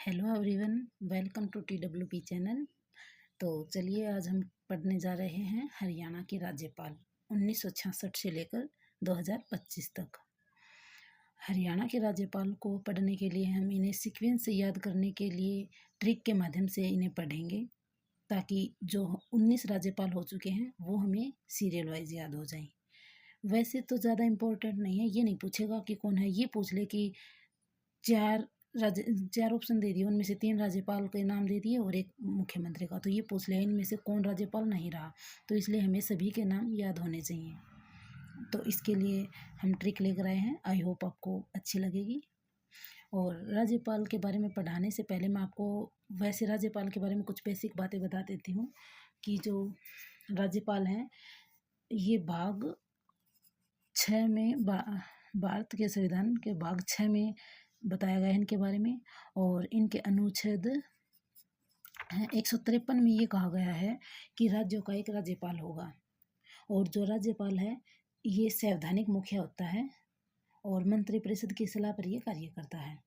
Hello everyone, welcome to TWP channel. तो चलिए आज हम पढ़ने जा रहे हैं हरियाणा के राज्यपाल 1966 से लेकर 2025 तक। हरियाणा के राज्यपाल को पढ़ने के लिए हम इन्हें सीक्वेंस से याद करने के लिए ट्रिक के माध्यम से इन्हें पढ़ेंगे, ताकि जो 19 राज्यपाल हो चुके हैं वो हमें सीरियल वाइज याद हो जाएं। वैसे तो ज़्यादा इम्पोर्टेंट नहीं है, ये नहीं पूछेगा कि कौन है, ये पूछ ले कि चार ऑप्शन दे दिए, उनमें से 3 राज्यपाल के नाम दे दिए और एक मुख्यमंत्री का, तो ये पूछ लिया इनमें से कौन राज्यपाल नहीं रहा। तो इसलिए हमें सभी के नाम याद होने चाहिए। तो इसके लिए हम ट्रिक लेकर आए हैं, आई होप आपको अच्छी लगेगी। और राज्यपाल के बारे में पढ़ाने से पहले मैं आपको वैसे राज्यपाल के बारे में कुछ बेसिक बातें बता देती हूँ कि जो राज्यपाल हैं ये भाग 6 में भारत के संविधान के भाग 6 में बताया गया है इनके बारे में। और इनके अनुच्छेद 153 में ये कहा गया है कि राज्यों का एक राज्यपाल होगा, और जो राज्यपाल है ये संवैधानिक मुखिया होता है और मंत्रिपरिषद की सलाह पर ये कार्य करता है।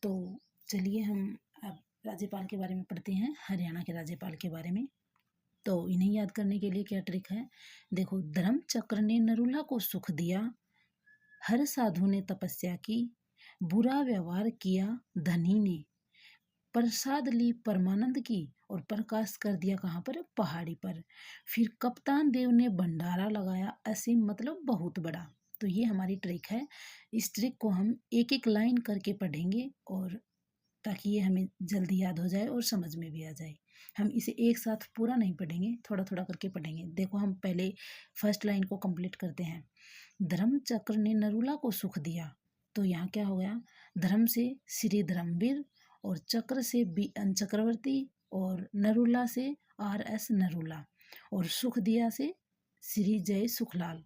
तो चलिए हम अब राज्यपाल के बारे में पढ़ते हैं, हरियाणा के राज्यपाल के बारे में। तो इन्हें याद करने के लिए क्या ट्रिक है, देखो। धर्मचक्र ने नरूला को सुख दिया, हर साधु ने तपस्या की, बुरा व्यवहार किया धनी ने, प्रसाद ली परमानंद की, और प्रकाश कर दिया कहाँ पर, पहाड़ी पर। फिर कप्तान देव ने भंडारा लगाया असीम मतलब बहुत बड़ा। तो ये हमारी ट्रिक है। इस ट्रिक को हम एक एक लाइन करके पढ़ेंगे, और ताकि ये हमें जल्दी याद हो जाए और समझ में भी आ जाए। हम इसे एक साथ पूरा नहीं पढ़ेंगे, थोड़ा थोड़ा करके पढ़ेंगे। देखो हम पहले फर्स्ट लाइन को कंप्लीट करते हैं। धर्मचक्र ने नरूला को सुख दिया, तो यहाँ क्या हो गया, धर्म से श्री धर्मवीर, और चक्र से BN चक्रवर्ती, और नरूला से RS नरूला, और सुख दिया से श्री जय सुखलाल।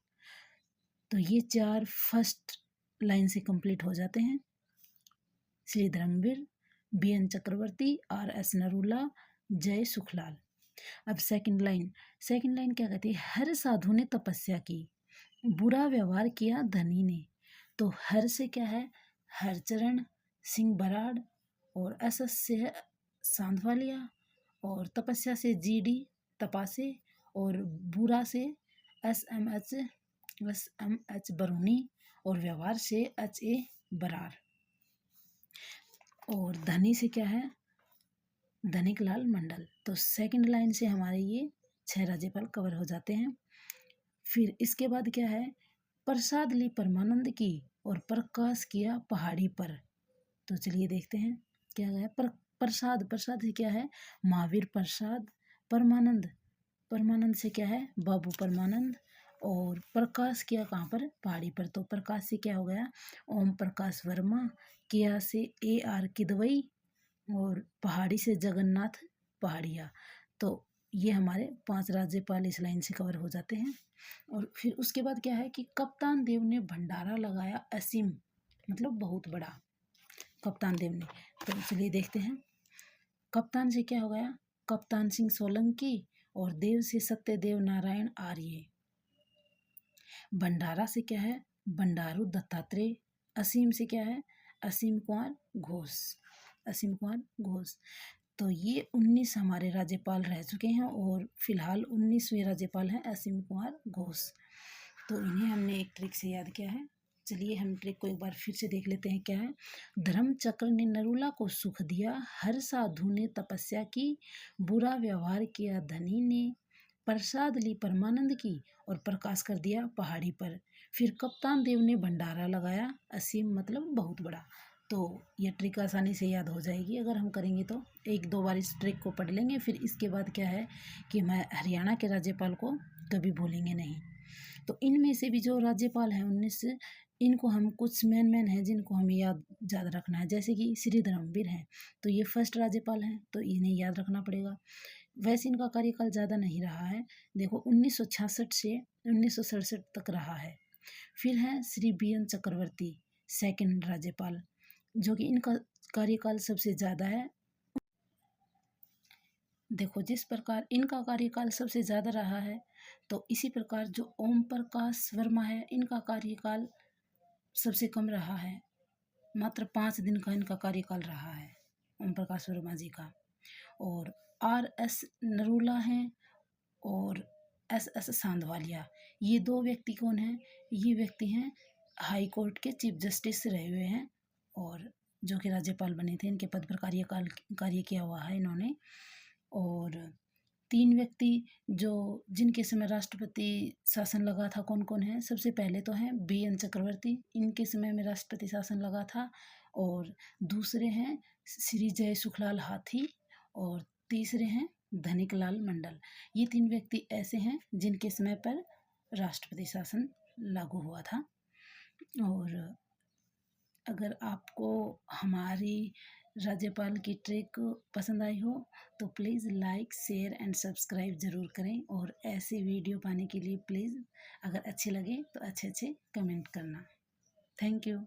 तो ये 4 फर्स्ट लाइन से कंप्लीट हो जाते हैं। श्री धर्मवीर, BN चक्रवर्ती, RS नरूला, जय सुखलाल। अब सेकंड लाइन क्या कहती है, हर साधु ने तपस्या की, बुरा व्यवहार किया धनी ने। तो हर से क्या है, हरचरण सिंह बराड़, और SS से है सांधवालिया, और तपस्या से GD तपासे, और बुरा से SMH बरूनी, और व्यवहार से HA बरार। और धनी से क्या है, धनिक लाल मंडल। तो सेकंड लाइन से हमारे ये 6 राज्यपाल कवर हो जाते हैं। फिर इसके बाद क्या है, प्रसाद ली परमानंद की, और प्रकाश किया पहाड़ी पर। तो चलिए देखते हैं क्या गया। प्रसाद से क्या है, महावीर प्रसाद। परमानंद से क्या है, बाबू परमानंद। और प्रकाश किया कहाँ पर, पहाड़ी पर। तो प्रकाश से क्या हो गया, ओम प्रकाश वर्मा। किया से AR किदवई, और पहाड़ी से जगन्नाथ पहाड़िया। तो ये हमारे 5 राज्यपाल इस लाइन से कवर हो जाते हैं। और फिर उसके बाद क्या है कि कप्तान देव ने भंडारा लगाया असीम मतलब बहुत बड़ा, कप्तान देव ने। तो चलिए देखते हैं। कप्तान से क्या हो गया, कप्तान सिंह सोलंकी, और देव से सत्यदेव नारायण आर्य। भंडारा से क्या है, भंडारू दत्तात्रेय। असीम से क्या है, असीम कुमार घोष। तो ये 19 हमारे राज्यपाल रह चुके हैं, और फिलहाल 19वें राज्यपाल हैं असीम कुमार घोष। तो इन्हें हमने एक ट्रिक से याद किया है। चलिए हम ट्रिक को एक बार फिर से देख लेते हैं क्या है। धर्मचक्र ने नरूला को सुख दिया, हर साधु ने तपस्या की, बुरा व्यवहार किया धनी ने, प्रसाद ली परमानंद की, और प्रकाश कर दिया पहाड़ी पर। फिर कप्तान देव ने भंडारा लगाया असीम मतलब बहुत बड़ा। तो ये ट्रिक आसानी से याद हो जाएगी अगर हम करेंगे तो। 1-2 बार इस ट्रिक को पढ़ लेंगे, फिर इसके बाद क्या है कि मैं हरियाणा के राज्यपाल को कभी भूलेंगे नहीं। तो इनमें से भी जो राज्यपाल हैं 19, इनको हम कुछ मेन हैं जिनको हमें याद रखना है। जैसे कि श्री धर्मवीर हैं, तो ये फर्स्ट राज्यपाल हैं, तो इन्हें याद रखना पड़ेगा। वैसे इनका कार्यकाल ज़्यादा नहीं रहा है, देखो 1966 से 1967 तक रहा है। फिर है श्री BN चक्रवर्ती, सेकंड राज्यपाल, जो कि इनका कार्यकाल सबसे ज़्यादा है। देखो जिस प्रकार इनका कार्यकाल सबसे ज़्यादा रहा है, तो इसी प्रकार जो ओम प्रकाश वर्मा है, इनका कार्यकाल सबसे कम रहा है। मात्र 5 दिन का इनका कार्यकाल रहा है, ओम प्रकाश वर्मा जी का। और RS नरूला हैं और SS सांधवालिया, ये 2 व्यक्ति कौन हैं? ये व्यक्ति हैं हाई कोर्ट के चीफ जस्टिस रहे हुए हैं और जो कि राज्यपाल बने थे, इनके पद पर कार्य किया हुआ है इन्होंने। और 3 व्यक्ति जो जिनके समय राष्ट्रपति शासन लगा था, कौन कौन है? सबसे पहले तो हैं BN चक्रवर्ती, इनके समय में राष्ट्रपति शासन लगा था। और दूसरे हैं श्री जय सुखलाल हाथी और तीसरे हैं धनिकलाल मंडल। ये 3 व्यक्ति ऐसे हैं जिनके समय पर राष्ट्रपति शासन लागू हुआ था। और अगर आपको हमारी राज्यपाल की ट्रिक पसंद आई हो तो please like share and subscribe ज़रूर करें। और ऐसे वीडियो पाने के लिए प्लीज़ अगर अच्छे लगे तो अच्छे अच्छे कमेंट करना। Thank you.